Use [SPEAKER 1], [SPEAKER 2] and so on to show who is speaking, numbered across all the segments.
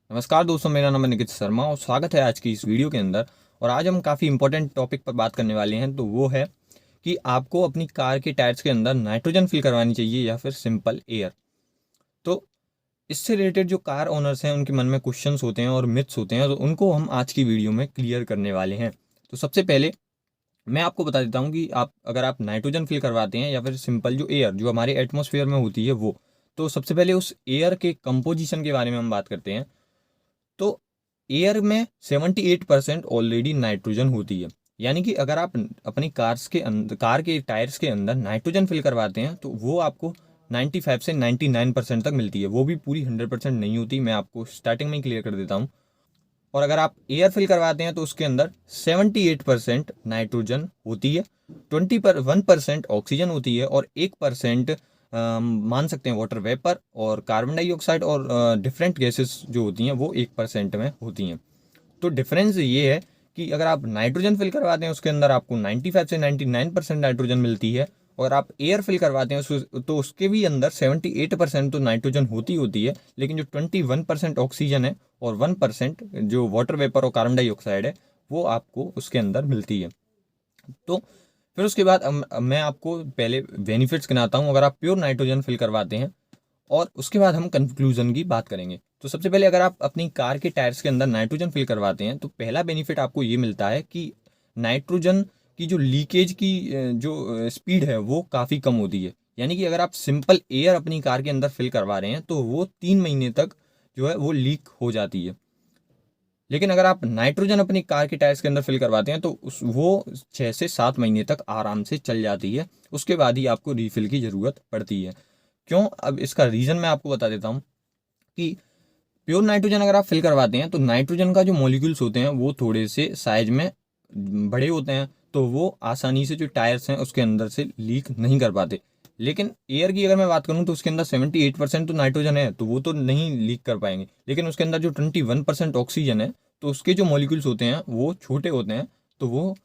[SPEAKER 1] नमस्कार दोस्तों, मेरा नाम है निकित शर्मा और स्वागत है आज की इस वीडियो के अंदर। और आज हम काफ़ी इंपॉर्टेंट टॉपिक पर बात करने वाले हैं। तो वो है कि आपको अपनी कार के टायर्स के अंदर नाइट्रोजन फिल करवानी चाहिए या फिर सिंपल एयर। तो इससे रिलेटेड जो कार ओनर्स हैं उनके मन में क्वेश्चंस होते हैं और मिथ्स होते हैं, तो उनको हम आज की वीडियो में क्लियर करने वाले हैं। तो सबसे पहले मैं आपको बता देता हूँ कि अगर आप नाइट्रोजन फिल करवाते हैं या फिर सिंपल जो एयर जो हमारे एटमॉस्फेयर में होती है वो, तो सबसे पहले उस एयर के कंपोजिशन के बारे में हम बात करते हैं। तो एयर में 78% ऑलरेडी नाइट्रोजन होती है। यानी कि अगर आप अपनी कार के टायर्स के अंदर नाइट्रोजन फिल करवाते हैं तो वो आपको 95 से 99% तक मिलती है। वो भी पूरी 100% नहीं होती, मैं आपको स्टार्टिंग में ही क्लियर कर देता हूँ। और अगर आप एयर फिल करवाते हैं तो उसके अंदर 78% नाइट्रोजन होती है, 1% ऑक्सीजन होती है और 1% मान सकते हैं वाटर वेपर और कार्बन डाइऑक्साइड और डिफरेंट गैसेस जो होती हैं वो 1% में होती हैं। तो डिफरेंस ये है कि अगर आप नाइट्रोजन फिल करवाते हैं उसके अंदर आपको 95 से 99% नाइट्रोजन मिलती है, और आप एयर फिल करवाते हैं तो उसके भी अंदर 78% तो नाइट्रोजन होती है, लेकिन जो 21% ऑक्सीजन है और 1% जो वाटर वेपर और कार्बन डाइऑक्साइड है वो आपको उसके अंदर मिलती है। तो फिर उसके बाद मैं आपको पहले बेनिफिट्स गिनाता हूँ अगर आप प्योर नाइट्रोजन फिल करवाते हैं, और उसके बाद हम कंक्लूजन की बात करेंगे। तो सबसे पहले अगर आप अपनी कार के टायर्स के अंदर नाइट्रोजन फिल करवाते हैं तो पहला बेनिफिट आपको ये मिलता है कि नाइट्रोजन की जो लीकेज की जो स्पीड है वो काफ़ी कम होती है। यानी कि अगर आप सिंपल एयर अपनी कार के अंदर फिल करवा रहे हैं तो वो 3 महीने तक जो है वो लीक हो जाती है। लेकिन अगर आप नाइट्रोजन अपनी कार के टायर्स के अंदर फिल करवाते हैं तो वो 6 से 7 महीने तक आराम से चल जाती है। उसके बाद ही आपको रीफिल की ज़रूरत पड़ती है। क्यों? अब इसका रीज़न मैं आपको बता देता हूँ कि प्योर नाइट्रोजन अगर आप फिल करवाते हैं तो नाइट्रोजन का जो मॉलिक्यूल्स होते हैं वो थोड़े से साइज में बड़े होते हैं, तो वो आसानी से जो टायर्स हैं उसके अंदर से लीक नहीं कर पाते। लेकिन एयर की अगर मैं बात करूं तो उसके अंदर 78% तो नाइट्रोजन है, तो वो तो नहीं लीक कर पाएंगे। लेकिन उसके अंदर जो 21% ऑक्सीजन है, तो उसके जो मॉलिक्यूल्स होते हैं वो छोटे होते हैं, तो वो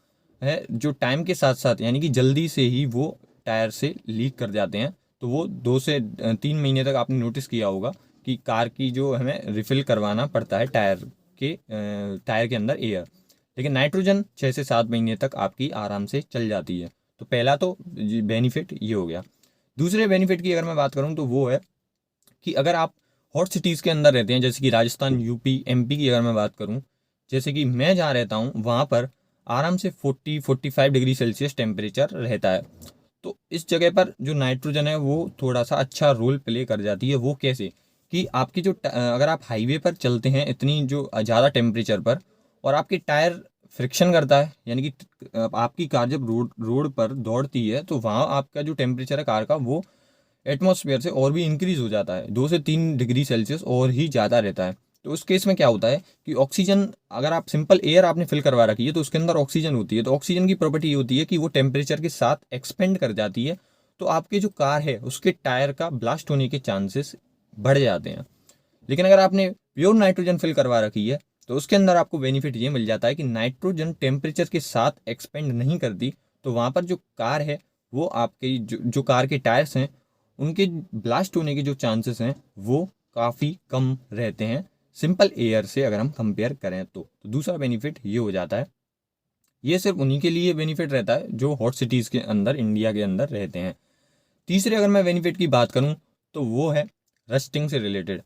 [SPEAKER 1] है जो टाइम के साथ साथ यानी कि जल्दी से ही वो टायर से लीक कर जाते हैं। तो वो 2 से 3 महीने तक आपने नोटिस किया होगा कि कार की जो हमें रिफ़िल करवाना पड़ता है टायर के अंदर एयर। लेकिन नाइट्रोजन 6 से 7 महीने तक आपकी आराम से चल जाती है। तो पहला तो बेनिफिट ये हो गया। दूसरे बेनिफिट की अगर मैं बात करूँ तो वो है कि अगर आप हॉट सिटीज़ के अंदर रहते हैं, जैसे कि राजस्थान, यूपी, एमपी की अगर मैं बात करूँ, जैसे कि मैं जहाँ रहता हूँ वहाँ पर आराम से 40-45 डिग्री सेल्सियस टेम्परेचर रहता है। तो इस जगह पर जो नाइट्रोजन है वो थोड़ा सा अच्छा रोल प्ले कर जाती है। वो कैसे? कि आपकी अगर आप हाईवे पर चलते हैं इतनी जो ज़्यादा टेम्परेचर पर, और आपके टायर फ्रिक्शन करता है, यानी कि आपकी कार जब रोड रोड पर दौड़ती है तो वहाँ आपका जो टेम्परेचर है कार का वो एटमॉस्फेयर से और भी इंक्रीज हो जाता है, 2 से 3 डिग्री सेल्सियस और ही ज़्यादा रहता है। तो उस केस में क्या होता है कि ऑक्सीजन, अगर आप सिंपल एयर आपने फिल करवा रखी है तो उसके अंदर ऑक्सीजन होती है, तो ऑक्सीजन की प्रॉपर्टी ये होती है कि वो टेम्परेचर के साथ एक्सपेंड कर जाती है। तो आपके जो कार है उसके टायर का ब्लास्ट होने के चांसेस बढ़ जाते हैं। लेकिन अगर आपने प्योर नाइट्रोजन फिल करवा रखी है तो उसके अंदर आपको बेनिफिट ये मिल जाता है कि नाइट्रोजन टेम्परेचर के साथ एक्सपेंड नहीं करती। तो वहाँ पर जो कार है वो आपके जो कार के टायर्स हैं उनके ब्लास्ट होने के जो चांसेस हैं वो काफ़ी कम रहते हैं सिंपल एयर से अगर हम कंपेयर करें तो दूसरा बेनिफिट ये हो जाता है। ये सिर्फ उन्हीं के लिए बेनिफिट रहता है जो हॉट सिटीज़ के अंदर, इंडिया के अंदर रहते हैं। तीसरे अगर मैं बेनिफिट की बात करूं तो वो है रस्टिंग से रिलेटेड।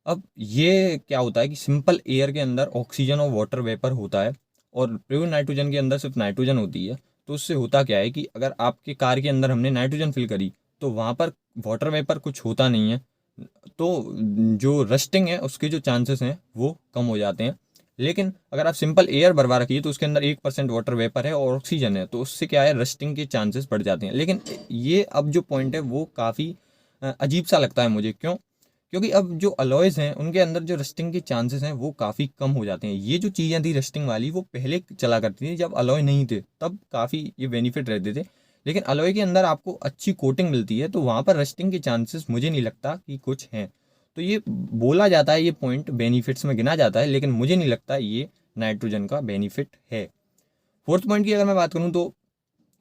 [SPEAKER 1] अब ये क्या होता है कि सिंपल एयर के अंदर ऑक्सीजन और वाटर वेपर होता है, और प्योर नाइट्रोजन के अंदर सिर्फ नाइट्रोजन होती है। तो उससे होता क्या है कि अगर आपके कार के अंदर हमने नाइट्रोजन फिल करी तो वहाँ पर वाटर वेपर कुछ होता नहीं है, तो जो रस्टिंग है उसके जो चांसेस हैं वो कम हो जाते हैं। लेकिन अगर आप सिंपल एयर भरवा रखिए तो उसके अंदर 1% वाटर वेपर है और ऑक्सीजन है, तो उससे क्या है, रस्टिंग के चांसेस बढ़ जाते हैं। लेकिन ये अब जो पॉइंट है वो काफ़ी अजीब सा लगता है मुझे। क्यों? क्योंकि अब जो अलॉयज़ हैं उनके अंदर जो रस्टिंग के चांसेस हैं वो काफ़ी कम हो जाते हैं। ये जो चीज़ें थी रस्टिंग वाली वो पहले चला करती थी जब अलॉय नहीं थे, तब काफ़ी ये बेनिफिट रहते थे। लेकिन अलॉय के अंदर आपको अच्छी कोटिंग मिलती है तो वहाँ पर रस्टिंग के चांसेस मुझे नहीं लगता कि कुछ हैं। तो ये बोला जाता है, ये पॉइंट बेनिफिट्स में गिना जाता है, लेकिन मुझे नहीं लगता ये नाइट्रोजन का बेनिफिट है। फोर्थ पॉइंट की अगर मैं बात करूँ तो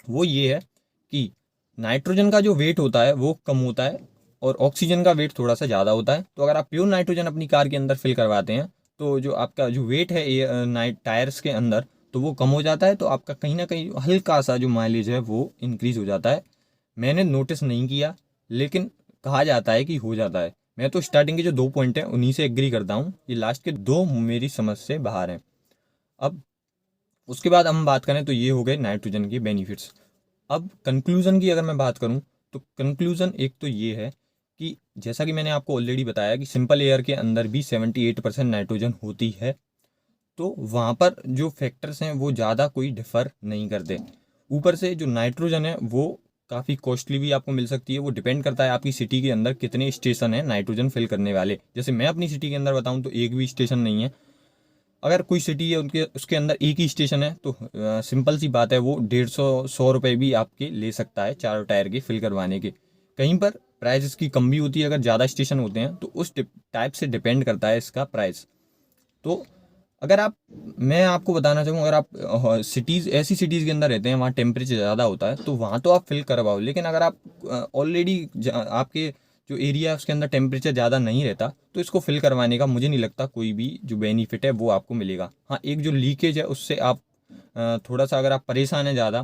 [SPEAKER 1] वो ये है कि नाइट्रोजन का जो वेट होता है वो कम होता है और ऑक्सीजन का वेट थोड़ा सा ज़्यादा होता है। तो अगर आप प्योर नाइट्रोजन अपनी कार के अंदर फिल करवाते हैं तो जो आपका जो वेट है टायर्स के अंदर तो वो कम हो जाता है, तो आपका कहीं ना कहीं हल्का सा जो माइलेज है वो इंक्रीज़ हो जाता है। मैंने नोटिस नहीं किया, लेकिन कहा जाता है कि हो जाता है। मैं तो स्टार्टिंग के जो 2 पॉइंट हैं उन्हीं से एग्री करता हूँ, ये लास्ट के 2 मेरी समझ से बाहर हैं। अब उसके बाद हम बात करें तो ये हो गए नाइट्रोजन के बेनिफिट्स। अब कंक्लूज़न की अगर मैं बात करूं तो कंक्लूज़न एक तो ये है कि जैसा कि मैंने आपको ऑलरेडी बताया कि सिंपल एयर के अंदर भी 78% नाइट्रोजन होती है, तो वहाँ पर जो फैक्टर्स हैं वो ज़्यादा कोई डिफ़र नहीं करते। ऊपर से जो नाइट्रोजन है वो काफ़ी कॉस्टली भी आपको मिल सकती है। वो डिपेंड करता है आपकी सिटी के अंदर कितने स्टेशन हैं नाइट्रोजन फिल करने वाले। जैसे मैं अपनी सिटी के अंदर बताऊँ तो एक भी स्टेशन नहीं है। अगर कोई सिटी है उनके उसके अंदर एक ही स्टेशन है तो सिंपल सी बात है, वो 150-100 रुपये भी आपके ले सकता है चारों टायर के फिल करवाने के। कहीं पर प्राइस इसकी कम भी होती है अगर ज़्यादा स्टेशन होते हैं, तो उस टाइप से डिपेंड करता है इसका प्राइस। तो अगर आप मैं आपको बताना चाहूँ, अगर आप सिटीज़ ऐसी सिटीज़ के अंदर रहते हैं वहाँ टेम्परेचर ज़्यादा होता है तो वहाँ तो आप फिल करवाओ। लेकिन अगर आप ऑलरेडी आपके जो एरिया है उसके अंदर टेम्परेचर ज़्यादा नहीं रहता तो इसको फिल करवाने का मुझे नहीं लगता कोई भी जो बेनिफिट है वो आपको मिलेगा। हाँ, एक जो लीकेज है उससे आप थोड़ा सा अगर आप परेशान हैं ज़्यादा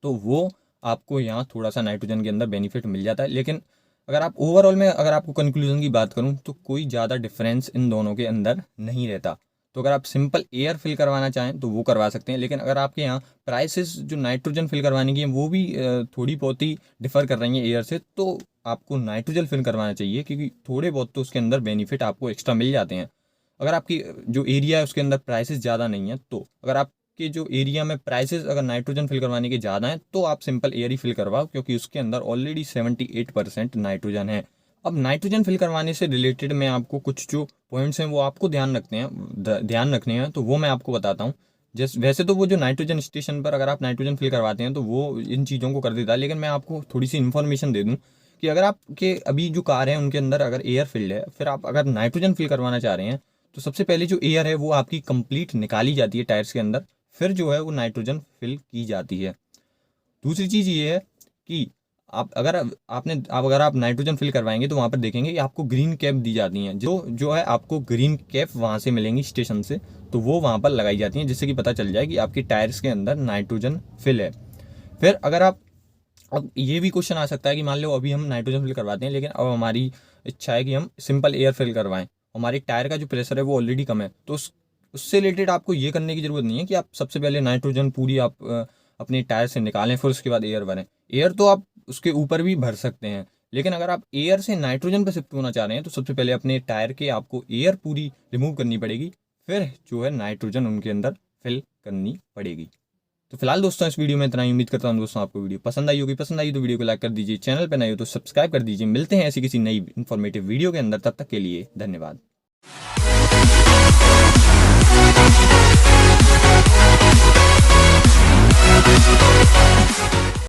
[SPEAKER 1] तो वो आपको यहाँ थोड़ा सा नाइट्रोजन के अंदर बेनिफिट मिल जाता है। लेकिन अगर आप ओवरऑल में अगर आपको कंक्लूजन की बात करूँ तो कोई ज़्यादा डिफरेंस इन दोनों के अंदर नहीं रहता। तो अगर आप सिंपल एयर फिल करवाना चाहें तो वो करवा सकते हैं, लेकिन अगर आपके यहाँ प्राइसेस जो नाइट्रोजन फिल करवाने की हैं वो भी थोड़ी बहुत ही डिफ़र कर रही हैं एयर से, तो आपको नाइट्रोजन फिल करवाना चाहिए, क्योंकि थोड़े बहुत तो उसके अंदर बेनिफिट आपको एक्स्ट्रा मिल जाते हैं। अगर आपकी जो एरिया है उसके अंदर प्राइसेस ज़्यादा नहीं है, तो अगर आपके जो एरिया में प्राइसेस अगर नाइट्रोजन फिल करवाने के ज़्यादा हैं तो आप सिंपल एयर ही फिल करवाओ, क्योंकि उसके अंदर ऑलरेडी 78% नाइट्रोजन है। अब नाइट्रोजन फिल करवाने से रिलेटेड मैं आपको कुछ जो पॉइंट्स हैं वो आपको ध्यान रखने हैं, तो वो मैं आपको बताता हूँ। जैसे वैसे तो वो जो नाइट्रोजन स्टेशन पर अगर आप नाइट्रोजन फिल करवाते हैं तो वो इन चीज़ों को कर देता है, लेकिन मैं आपको थोड़ी सी इन्फॉर्मेशन दे दूँ कि अगर आपके अभी जो कार है उनके अंदर अगर एयर फिल्ड है, फिर आप अगर नाइट्रोजन फिल करवाना चाह रहे हैं तो सबसे पहले जो एयर है वो आपकी कंप्लीट निकाली जाती है टायर्स के अंदर, फिर जो है वो नाइट्रोजन फिल की जाती है। दूसरी चीज़ ये है कि आप अगर आप नाइट्रोजन फिल करवाएंगे तो वहाँ पर देखेंगे कि आपको ग्रीन कैप दी जाती हैं, जो है आपको ग्रीन कैप वहाँ से मिलेंगी स्टेशन से, तो वो वहाँ पर लगाई जाती हैं जिससे कि पता चल जाए कि आपके टायर्स के अंदर नाइट्रोजन फिल है। फिर अगर आप अब ये भी क्वेश्चन आ सकता है कि मान लो अभी हम नाइट्रोजन फिल करवाते हैं लेकिन अब हमारी इच्छा है कि हम सिंपल एयर फिल करवाएं, हमारे टायर का जो प्रेशर है वो ऑलरेडी कम है, तो उससे रिलेटेड आपको ये करने की ज़रूरत नहीं है कि आप सबसे पहले नाइट्रोजन पूरी आप अपने टायर से निकालें फिर उसके बाद एयर भरें। एयर तो आप उसके ऊपर भी भर सकते हैं, लेकिन अगर आप एयर से नाइट्रोजन पर शिफ्ट होना चाह रहे हैं तो सबसे पहले अपने टायर के आपको एयर पूरी रिमूव करनी पड़ेगी, फिर जो है नाइट्रोजन उनके अंदर फिल करनी पड़ेगी। तो फिलहाल दोस्तों इस वीडियो में इतना ही। उम्मीद करता हूँ दोस्तों आपको वीडियो पसंद आई होगी। पसंद आई तो वीडियो को लाइक कर दीजिए, चैनल पर नए हो तो सब्सक्राइब कर दीजिए। मिलते हैं ऐसी किसी नई इन्फॉर्मेटिव वीडियो के अंदर, तब तक के लिए धन्यवाद।